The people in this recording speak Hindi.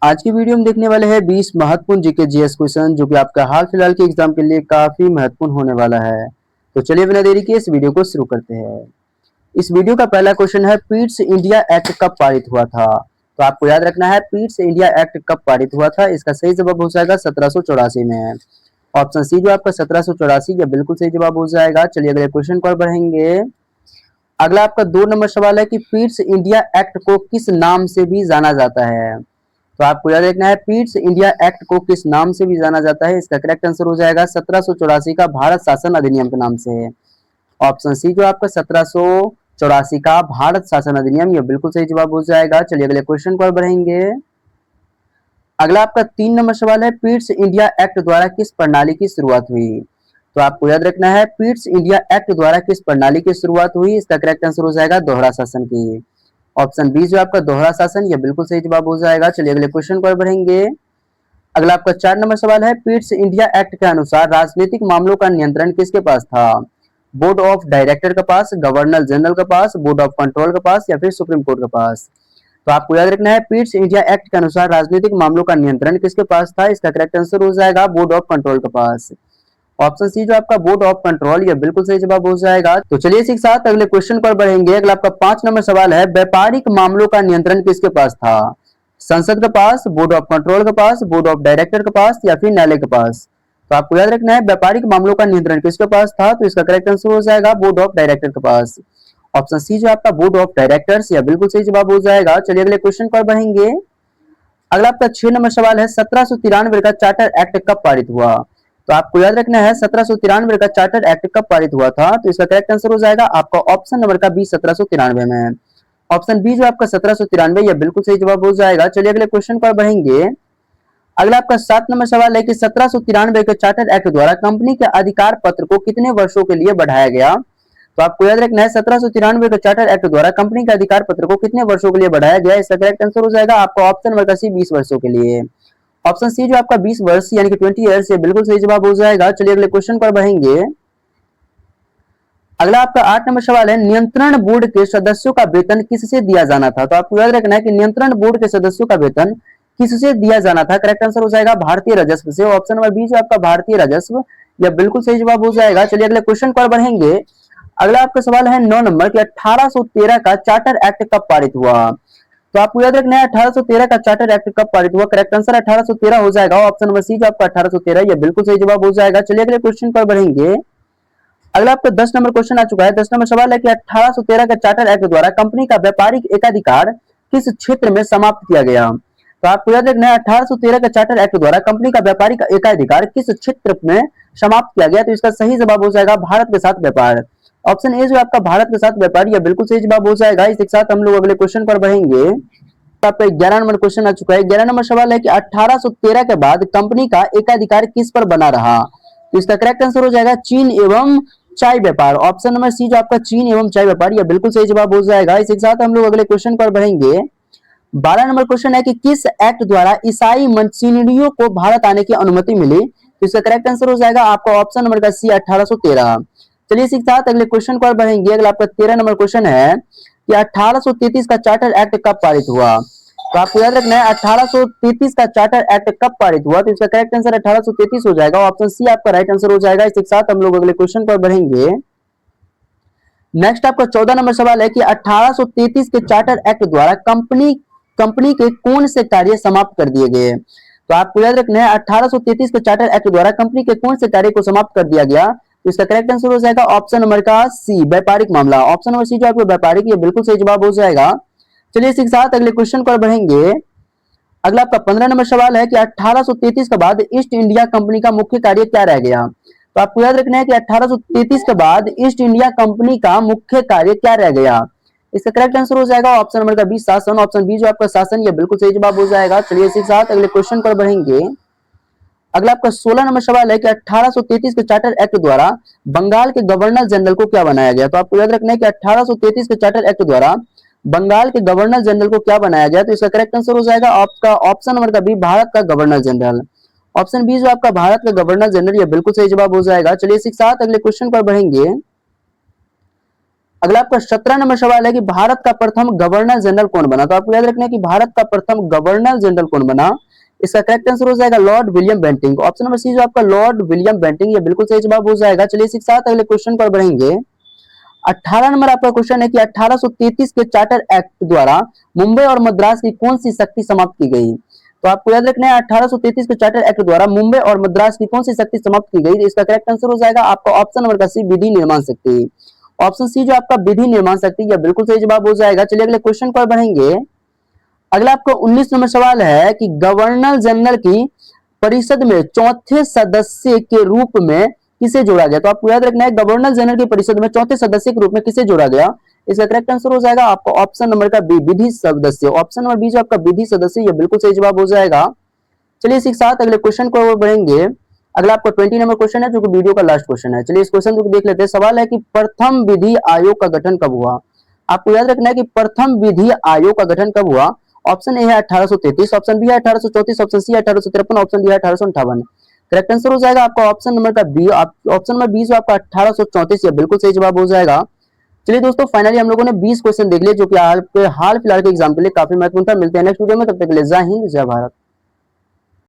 आज की वीडियो में देखने वाले हैं 20 महत्वपूर्ण जीके जीएस क्वेश्चन जो कि आपका हाल फिलहाल के एग्जाम के लिए काफी महत्वपूर्ण होने वाला है। तो चलिए बिना देरी के इस वीडियो को शुरू करते हैं। इस वीडियो का पहला क्वेश्चन है, पीट्स इंडिया एक्ट कब पारित हुआ था? तो आपको याद रखना है, पीट्स इंडिया एक्ट कब पारित हुआ था। इसका सही जवाब हो जाएगा 1784 में। ऑप्शन सी जो आपका 1784 यह बिल्कुल सही जवाब हो जाएगा। चलिए अगले क्वेश्चन पर बढ़ेंगे। अगला आपका 2 नंबर सवाल है कि पीट्स इंडिया एक्ट को किस नाम से भी जाना जाता है? तो आपको याद रखना है, पीट्स इंडिया एक्ट को किस नाम से भी जाना जाता है। इसका करेक्ट आंसर हो जाएगा 1784 का भारत शासन अधिनियम के नाम से। ऑप्शन सी जो आपका 1784 का भारत शासन अधिनियम, यह बिल्कुल सही जवाब हो जाएगा। चलिए अगले क्वेश्चन पर बढ़ेंगे। अगला आपका 3 नंबर सवाल है, पीट्स इंडिया एक्ट द्वारा किस प्रणाली की शुरुआत हुई? तो आपको याद रखना है, पीट्स इंडिया एक्ट द्वारा किस प्रणाली की शुरुआत हुई। इसका करेक्ट आंसर हो जाएगा दोहरा शासन की। ऑप्शन बी जो आपका दोहरा शासन, यह बिल्कुल सही जवाब हो जाएगा। चलिए अगले क्वेश्चन पर बढ़ेंगे। अगला आपका 4 नंबर सवाल है, पीट्स इंडिया एक्ट के अनुसार राजनीतिक मामलों का नियंत्रण किसके पास था? बोर्ड ऑफ डायरेक्टर के पास, गवर्नर जनरल के पास, बोर्ड ऑफ कंट्रोल के पास या फिर सुप्रीम कोर्ट के पास? तो आपको याद रखना है, पीट्स इंडिया एक्ट के अनुसार राजनीतिक मामलों का नियंत्रण किसके पास था। इसका करेक्ट आंसर हो जाएगा बोर्ड ऑफ कंट्रोल के पास। ऑप्शन सी जो आपका बोर्ड ऑफ कंट्रोल, यह बिल्कुल सही जवाब हो जाएगा। तो चलिए इसी के साथ अगले क्वेश्चन पर बढ़ेंगे। अगला आपका 5 नंबर सवाल है, व्यापारिक मामलों का नियंत्रण किसके पास था? संसद के पास, बोर्ड ऑफ कंट्रोल के पास, बोर्ड ऑफ डायरेक्टर के पास या फिर न्यायालय के पास? तो आपको याद रखना है, व्यापारिक मामलों का नियंत्रण किसके पास था। तो इसका करेक्ट आंसर हो जाएगा बोर्ड ऑफ डायरेक्टर के पास। ऑप्शन सी जो आपका बोर्ड ऑफ डायरेक्टर्स, यह बिल्कुल सही जवाब हो जाएगा। चलिए अगले क्वेश्चन पर बढ़ेंगे। अगला आपका 6 नंबर सवाल है, 1793 का चार्टर एक्ट कब पारित हुआ? तो आपको याद रखना है, 1793 का चार्टर एक्ट कब पारित हुआ था। तो इसका करेक्ट आंसर हो जाएगा आपका ऑप्शन नंबर का बी, 1793 में। ऑप्शन बी जो आपका 1793, यह बिल्कुल सही जवाब हो जाएगा। चलिए अगले क्वेश्चन पर बढ़ेंगे। अगला आपका 7 नंबर सवाल है कि 1793 के चार्टर एक्ट द्वारा कंपनी के अधिकार पत्र को कितने वर्षों के लिए बढ़ाया गया? तो आपको याद रखना है, 1793 के चार्टर एक्ट द्वारा कंपनी के अधिकार पत्र को कितने वर्षों के लिए बढ़ाया गया? इसका करेक्ट आंसर हो जाएगा आपका ऑप्शन नंबर का सी, 20 वर्षों के लिए। ऑप्शन सी जो आपका 20 वर्ष यानी कि 20 ईयर्स, ये बिल्कुल सही जवाब हो जाएगा। चलिए अगले क्वेश्चन पर बढ़ेंगे। अगला आपका 8 नंबर सवाल है, नियंत्रण बोर्ड के सदस्यों का वेतन किससे दिया जाना था? तो आपको याद रखना है कि नियंत्रण बोर्ड के सदस्यों का वेतन किससे दिया जाना था। करेक्ट आंसर हो जाएगा भारतीय राजस्व से। ऑप्शन नंबर बी जो आपका भारतीय राजस्व, यह बिल्कुल सही जवाब हो जाएगा। चलिए अगले क्वेश्चन पर बढ़ेंगे। अगला आपका सवाल है 9 नंबर कि 1813 का चार्टर एक्ट कब पारित हुआ? तो आपको याद रखना है, 1813 का चार्टर एक्ट कब पारित हुआ। करेक्ट आंसर 1813 हो जाएगा। ऑप्शन नंबर सी जो आपका 1813, यह बिल्कुल सही जवाब हो जाएगा। चलिए अगले क्वेश्चन पर बढ़ेंगे। अगला आपका 10 नंबर क्वेश्चन आ चुका है। 10 नंबर सवाल है कि 1813 के चार्टर एक्ट द्वारा कंपनी का व्यापारिक एकाधिकार किस क्षेत्र में समाप्त किया गया? तो आपको याद रखना है, 1813 के चार्टर एक्ट द्वारा कंपनी का व्यापारिक एकाधिकार किस क्षेत्र में समाप्त किया गया? तो इसका सही जवाब हो जाएगा भारत के साथ व्यापार। ऑप्शन ए जो आपका भारत के साथ व्यापार, यह बिल्कुल सही जवाब हो जाएगा। इसके साथ हम लोग अगले क्वेश्चन पर बढ़ेंगे। आपका 11 नंबर क्वेश्चन आ चुका है। 11 नंबर सवाल है कि 1813 के बाद कंपनी का एकाधिकार किस पर बना रहा? तो इसका करेक्ट आंसर हो जाएगा चीन एवं चाय व्यापार। ऑप्शन नंबर सी जो आपका चीन एवं चाय व्यापार, यह बिल्कुल सही जवाब हो जाएगा। इसी के साथ हम लोग अगले क्वेश्चन पर बढ़ेंगे। 12 नंबर क्वेश्चन है कि किस एक्ट द्वारा ईसाई मशीनरियों को भारत आने की अनुमति मिली? तो इसका करेक्ट आंसर हो जाएगा आपका ऑप्शन नंबर का सी, 1813। चलिए इसी के साथ अगले क्वेश्चन पर बढ़ेंगे। अगला आपका 13 नंबर क्वेश्चन है कि 1833 का चार्टर एक्ट कब पारित हुआ? तो आपको याद रखना है, 1833 का चार्टर एक्ट कब पारित हुआ? तो इसका करेक्ट आंसर 1833 हो जाएगा। ऑप्शन सी आपका राइट आंसर हो जाएगा। इसके साथ हम लोग अगले क्वेश्चन पर बढ़ेंगे। नेक्स्ट आपका 14 नंबर सवाल है कि 1833 के चार्टर एक्ट द्वारा कंपनी कंपनी के कौन से कार्य समाप्त कर दिए गए? तो आपको याद रखना है, 1833 के चार्टर एक्ट द्वारा कंपनी के कौन से कार्य को समाप्त कर दिया गया? तो इसका करेक्ट आंसर हो जाएगा ऑप्शन नंबर का सी, व्यापारिक मामला। ऑप्शन नंबर सी जो आपको व्यापारिक, ये बिल्कुल सही जवाब हो जाएगा। चलिए इसी के साथ अगले क्वेश्चन पर बढ़ेंगे। अगला आपका 15 नंबर सवाल है कि 1833 के बाद ईस्ट इंडिया कंपनी का मुख्य कार्य क्या रह गया? तो आपको याद रखना है कि 1833 के बाद ईस्ट इंडिया कंपनी का मुख्य कार्य क्या रह गया? इसका करेक्ट आंसर हो जाएगा ऑप्शन नंबर का बी, शासन। ऑप्शन बी जो आपका शासन, यह बिल्कुल सही जवाब हो जाएगा। चलिए इसी के साथ अगले क्वेश्चन पर बढ़ेंगे। अगला आपका 16 नंबर सवाल है कि 1833 के चार्टर एक्ट द्वारा बंगाल के गवर्नर जनरल को क्या बनाया गया? तो आपको याद रखना है कि 1833 के चार्टर एक्ट द्वारा बंगाल के गवर्नर जनरल को क्या बनाया गया? तो इसका करेक्ट आंसर हो जाएगा आपका ऑप्शन नंबर का बी, भारत का गवर्नर जनरल। ऑप्शन बी जो आपका भारत का गवर्नर जनरल, यह बिल्कुल सही जवाब हो जाएगा। चलिए इसी के साथ अगले क्वेश्चन पर बढ़ेंगे। अगला आपका 17 नंबर सवाल है कि भारत का प्रथम गवर्नर जनरल कौन बना। तो आपको याद रखना है कि भारत का प्रथम गवर्नर जनरल कौन बना। इसका करेक्ट आंसर हो जाएगा Lord William Bentinck. Option number C जो आपका लॉर्ड विलियम बेंटिंक, ये बिल्कुल सही जवाब हो जाएगा। चलिए इसी के साथ अगले क्वेश्चन पर बढ़ेंगे। 18 नंबर आपका क्वेश्चन है कि 1833 के चार्टर एक्ट द्वारा मुंबई और मद्रास की कौन सी शक्ति समाप्त की गई। तो आपको याद रखना है 1833 के चार्टर एक्ट द्वारा मुंबई और मद्रास की कौन सी शक्ति समाप्त की गई। इसका करेक्ट आंसर हो जाएगा आपका ऑप्शन नंबर का सी, विधि निर्माण शक्ति। ऑप्शन सी जो आपका विधि निर्माण शक्ति, यह बिल्कुल सही जवाब हो जाएगा। चलिए अगले क्वेश्चन पर बढ़ेंगे। अगला आपका 19 नंबर सवाल है कि गवर्नर जनरल की परिषद में चौथे सदस्य के रूप में किसे जोड़ा गया। तो आपको याद रखना है गवर्नर जनरल की परिषद में चौथे सदस्य के रूप में किसे जोड़ा गया। इसका करेक्ट आंसर हो जाएगा आपका ऑप्शन नंबर का बी, विधि सदस्य। ऑप्शन नंबर बी जो आपका विधि सदस्य, यह बिल्कुल सही जवाब हो जाएगा। चलिए इसी के साथ अगले क्वेश्चन को बढ़ेंगे। अगला आपका 20 नंबर क्वेश्चन है जो कि वीडियो का लास्ट क्वेश्चन है। चलिए इस क्वेश्चन को देख लेते हैं। सवाल है कि प्रथम विधि आयोग का गठन कब हुआ। आपको याद रखना है कि प्रथम विधि आयोग का गठन कब हुआ। ऑप्शन ए है 1833, ऑप्शन बी है 1834, ऑप्शन सी है 1853, ऑप्शन डी है 1858। करेक्ट आंसर हो जाएगा आपका ऑप्शन नंबर का बी। ऑप्शन नंबर बी जो आपका 1834, ये बिल्कुल सही जवाब हो जाएगा। चलिए दोस्तों फाइनली हम लोगों ने 20 क्वेश्चन देख लिए जो कि हाल फिलहाल के एग्जाम के लिए काफी महत्वपूर्ण था। मिलते हैं नेक्स्ट वीडियो में, तब तक के लिए जय हिंद जय भारत।